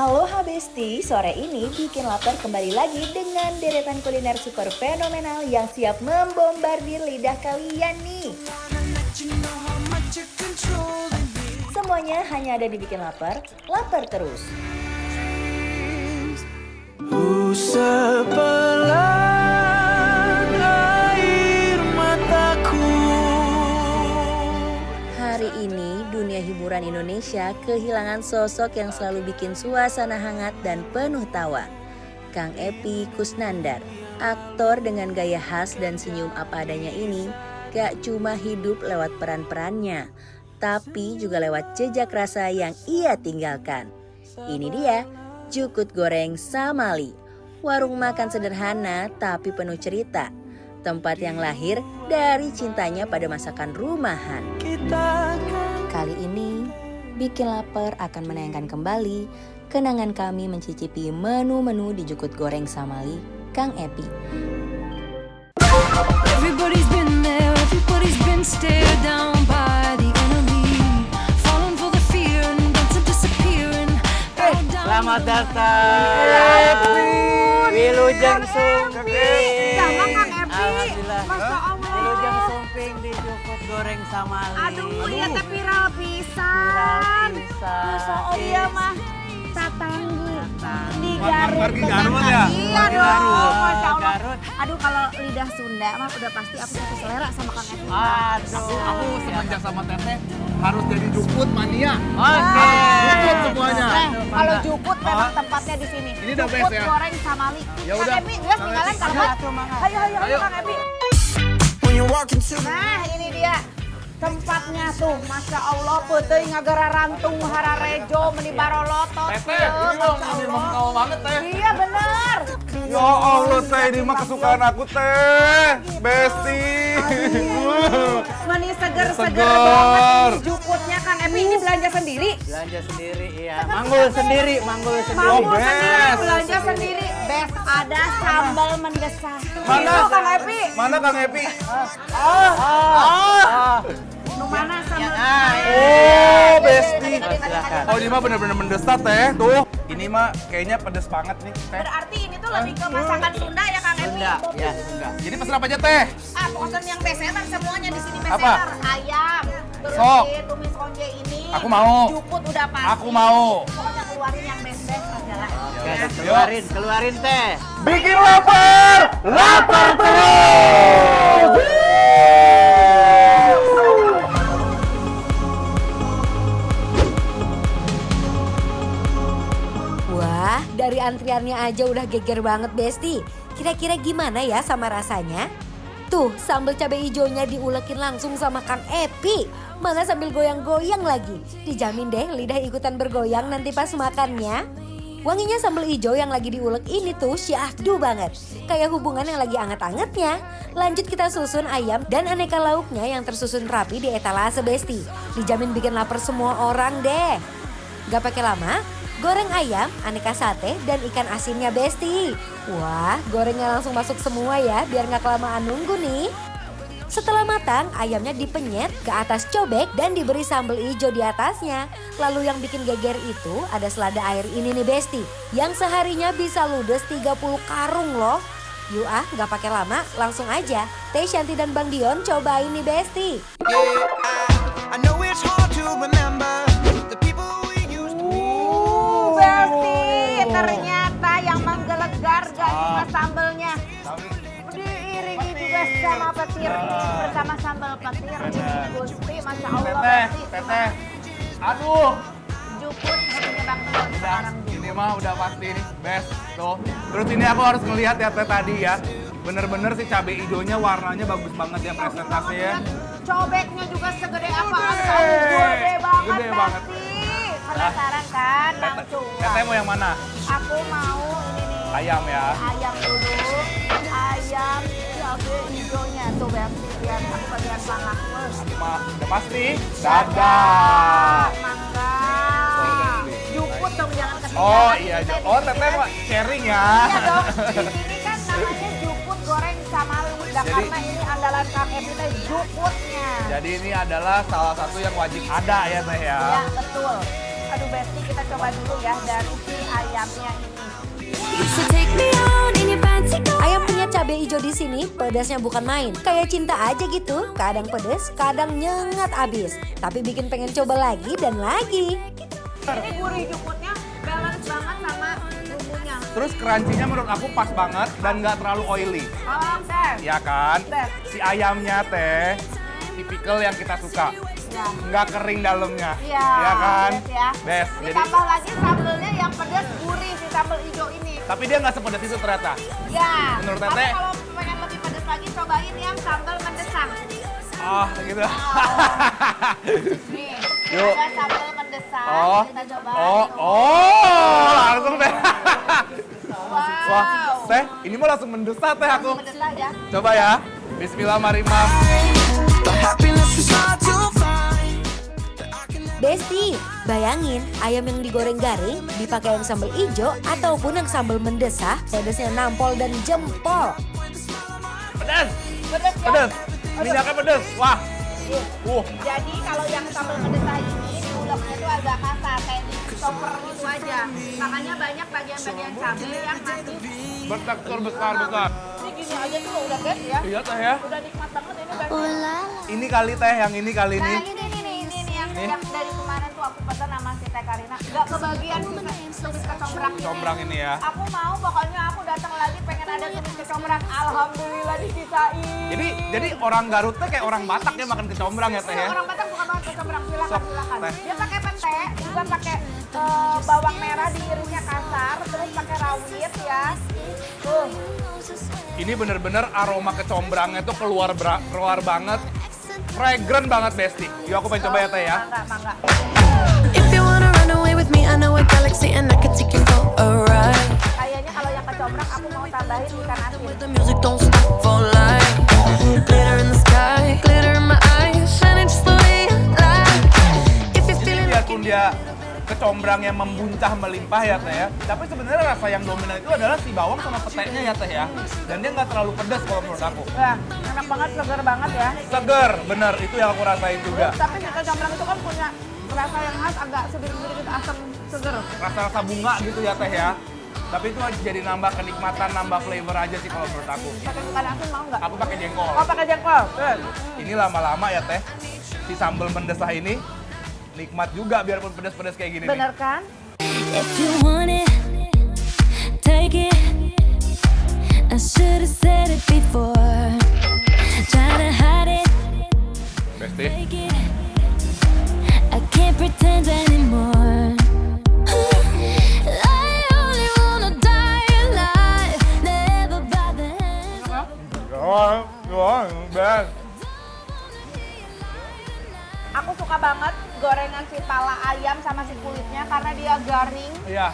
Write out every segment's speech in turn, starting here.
Halo Habesti, sore ini bikin lapar kembali lagi dengan deretan kuliner super fenomenal yang siap membombardir lidah kalian nih. Semuanya hanya ada di Bikin Lapar, lapar terus. Sebelah air mataku. Hari ini dunia hiburan Indonesia kehilangan sosok yang selalu bikin suasana hangat dan penuh tawa. Kang Epy Kusnandar, aktor dengan gaya khas dan senyum apa adanya ini gak cuma hidup lewat peran-perannya, tapi juga lewat jejak rasa yang ia tinggalkan. Ini dia, Jukut Goreng Samali, warung makan sederhana tapi penuh cerita. Tempat yang lahir dari cintanya pada masakan rumahan. Kali ini, Bikin Lapar akan menayangkan kembali kenangan kami mencicipi menu-menu di Jukut Goreng Samali, Kang Epy. Everybody's been there, everybody's been stared down by the enemy, falling for the fear and dancing disappearing. Selamat datang Wilujeng Sumping. Sama Kang Epy. Alhamdulillah. Masya Allah. Wilujeng Sumping di Jukut Goreng Samali. Aduh, iya tapi viral pisan. Masya Allah, iya mah tatanggi di Garut. Pergi Garut ya? Iya Pergi dong, Garut. Masya Allah. Garut. Aduh, kalau lidah Sunda mah udah pasti aku satu selera sama Kang Epy. Aduh. Aku semenjak sama Teteh harus jadi jukut mania. Oke. Jukut semuanya. Kalau Jukut memang tempatnya di sini. Ini udah Jukut best ya? Goreng Samali. Ya Kang udah. Epy, dia tinggalan kalau Ayo Kang Epy. When you walk into Nah, ini dia tempatnya tuh, Masya Allah, putih ngagara rantung hararejo meni baroloto. Teteh, ini mah kau banget Teh. Iya bener. Ya Allah Teh, ini mah kesukaan aku Teh. Besti. Meni seger-seger Seger. banget ini Jukutnya Kang Epy. Ini belanja sendiri. Belanja sendiri, iya. Manggul sendiri, manggul sendiri. Mau best. sendiri, belanja sendiri. Best ada sambal menggesa. Mana? Itu Kang Epy. Mana Kang Epy? Nu mana sambal? Oh, Besti. Silakan. Oh, ini mah bener-bener mendesat Teh. Tuh, ini mah kayaknya pedes banget nih Teh. Berarti ini tuh lebih ke masakan Sunda ya Kang Epy. Sunda, ya Sunda. Jadi pesen apa aja Teh? Ah, pokoknya yang besetan semuanya di sini Apa? besetan. Ayam, terus Sok. si tumis konje ini. Aku mau. Jukut udah pasti. Aku mau. Pokoknya keluarin yang best-best aja lah. Oke, Ya. keluarin teh. Bikin lapar, lapar terus. Wah, dari antriannya aja udah geger banget Besti. Kira-kira gimana ya sama rasanya? Tuh, sambal cabai hijaunya diulekin langsung sama Kang Epy. Mana sambil goyang-goyang lagi. Dijamin deh lidah ikutan bergoyang nanti pas makannya. Wanginya sambal hijau yang lagi diulek ini tuh syahdu banget. Kayak hubungan yang lagi anget-angetnya. Lanjut kita susun ayam dan aneka lauknya yang tersusun rapi di etalase Besti. Dijamin bikin lapar semua orang deh. Gak pakai lama, goreng ayam, aneka sate, dan ikan asinnya Besti. Wah, gorengnya langsung masuk semua ya biar gak kelamaan nunggu nih. Setelah matang, ayamnya dipenyet ke atas cobek dan diberi sambal hijau di atasnya. Lalu yang bikin geger itu ada selada air ini nih Besti, yang seharinya bisa ludes 30 karung loh. Yuk ah, gak pakai lama, langsung aja. Teh Shanti dan Bang Dion cobain nih Besti. I know it's hard to remember the people we used to be. Besti, ternyata yang menggelegar gak cuma sambelnya. Diiringi juga sama petir bersama sambal petir. Ini Gusti, Masya Allah Besti. Teteh. Aduh. Jukut hatinya Bang Dion Udah, sekarang ini mah udah pasti nih, best. Tuh. Terus ini aku harus ngelihat ya Teh tadi ya. Bener-bener sih cabai hijaunya warnanya bagus banget ya presentasinya. Cobeknya juga segede apa? Gede banget Gede banget. Besti. Penasaran kan? Langsung. Teteh mau yang mana? Aku mau ini nih. Ayam ya. Ayam dulu. Ayam cabai hijaunya. Tuh Besti, lihat aku bagian paha. Aku mah udah pasti. Dadah. Mangga. Jukut dong, jangan ketinggalan. Oh iya, Kita di oh sini Teteh kan- mau sharing ya. Iya dong. Di sini kan namanya Jukut Goreng Samali. Dan Jadi- karena ini andalan Kang Epy teh Jukutnya. Jadi ini adalah salah satu yang wajib ada ya Teh ya. Iya betul. Aduh Besti, kita coba dulu ya dari si ayamnya ini. So take me out in your fancy car. Ayam punya cabai hijau di sini pedasnya bukan main. Kayak cinta aja gitu, kadang pedes, kadang nyengat abis. Tapi bikin pengen coba lagi dan lagi. Ini gurih jukutnya balance banget sama bumbunya. Terus crunchy-nya menurut aku pas banget dan nggak terlalu oily. Oke. Ya kan? Best. Si ayamnya teh tipikal yang kita suka. Ya. Nggak kering dalamnya. Iya. Ya kan? Best ya. Best. Jadi, Ditambah lagi sambelnya yang pedas gurih si sambal hijau ini. tapi dia nggak sepedas itu ternyata. Ya. Menurut Tapi Teteh? kalau pengen lebih pedas lagi cobain yang sambal mendesak. Oh, gitu. Nih, Yuk. ada sambal mendesak. Oh. Kita coba. Langsung teh. Wow. Wah, teh, ini mah langsung mendesak teh aku. Mendesak ya. Coba ya. Bismillah, mari mam. The happiness is hard to find. Besti, bayangin ayam yang digoreng garing dipakai yang sambal hijau ataupun yang sambal mendesah, pedasnya nampol dan jempol. Pedas, Pedas ya. pedas. Minyaknya pedas. Wah. Jadi kalau yang sambal mendesak ini diuleknya itu agak kasar kayak di chopper gitu aja. Makanya banyak bagian-bagian cabai yang masih Bertekstur besar-besar. ini gini aja tuh udah best ya. Iya teh ya. Udah nikmat banget ini best. Ini kali teh, yang ini kali Nah ini. ini yang dari kemarin tuh aku pesan sama si Teh Karina. Gak kebagian tumis kecombrang ini. Combrang ini ya. Aku mau pokoknya aku datang lagi pengen ada tumis kecombrang. Alhamdulillah disisain. Jadi orang Garut teh kayak orang Batak ya makan kecombrang ya teh ya. Orang Batak bukan banget kecombrang, Sok, silakan. Teh. Dia pakai pete, juga pakai bawang merah diirisnya kasar, terus pakai rawit ya. Tuh, Ini bener-bener aroma kecombrangnya tuh keluar banget. Fragrant banget Besti. Yuk aku pengen coba ya teh ya. mangga. If you wanna run away with me, I know a galaxy and I can take you for a ride. Kayaknya kalau yang kecombrang aku mau tambahin ikan asin. The music don't stop for life. Glitter in the sky, glitter in my eyes, shining just the way you like. If you're Jadi feeling biarpun dia kecombrang yang membuncah melimpah ya teh ya. Tapi sebenarnya rasa yang dominan itu adalah si bawang sama petenya ya teh ya. Dan dia nggak terlalu pedas kalau menurut aku. Wah, enak banget, segar banget ya. Seger, bener. Itu yang aku rasain juga. Tapi si kecombrang itu kan punya rasa yang khas, agak sedikit asam seger. Rasa-rasa bunga gitu ya teh ya. Tapi itu jadi nambah kenikmatan, nambah flavor aja sih kalau menurut aku. Pakai ikan asin mau nggak? Aku pakai jengkol. Oh, pakai jengkol. Ini lama-lama ya teh, si sambal mendesah ini nikmat juga biarpun pedas-pedas kayak gini nih. Bener kan? if you want it, take it. I should have said it before. Trying to hide it, Besti, fake it. I can't pretend anymore. I only wanna die alive, never by the hand. best. Aku suka banget gorengan si pala ayam sama si kulitnya karena dia garing. Iya,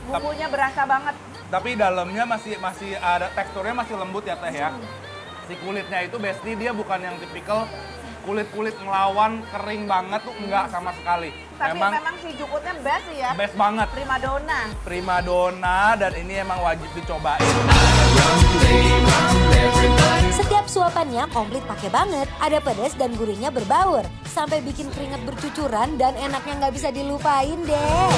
Bumbunya berasa banget. tapi dalamnya masih ada teksturnya masih lembut ya teh ya. Si kulitnya itu Besti dia bukan yang tipikal kulit-kulit ngelawan kering banget tuh enggak sama sekali. Tapi memang si jukutnya best sih ya. Best banget. Primadona. Primadona dan ini emang wajib dicobain. Setiap suapannya komplit pakai banget. Ada pedas dan gurihnya berbaur. Sampai bikin keringat bercucuran dan enaknya nggak bisa dilupain deh.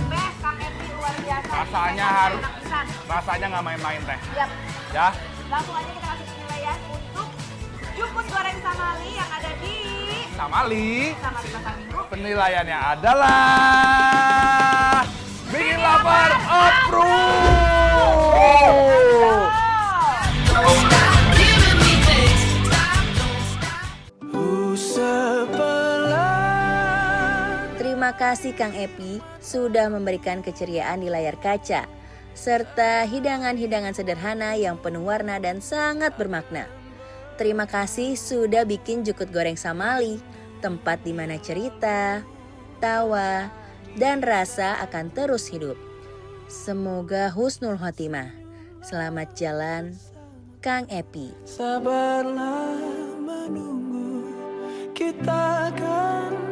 Best, Kang Epi luar biasa. Rasanya Enak, harus, enak pisan. rasanya nggak main-main teh. Siap. Ya, Langsung aja kita kasih penilaian untuk jukut goreng samali yang ada di Samali. sama di Pasar Minggu. Penilaiannya adalah bikin lapar approve. Terima kasih Kang Epi sudah memberikan keceriaan di layar kaca, serta hidangan-hidangan sederhana yang penuh warna dan sangat bermakna. Terima kasih sudah bikin Jukut Goreng Samali, tempat di mana cerita, tawa, dan rasa akan terus hidup. Semoga husnul khotimah. Selamat jalan, Kang Epi. Sabarlah menunggu, kita akan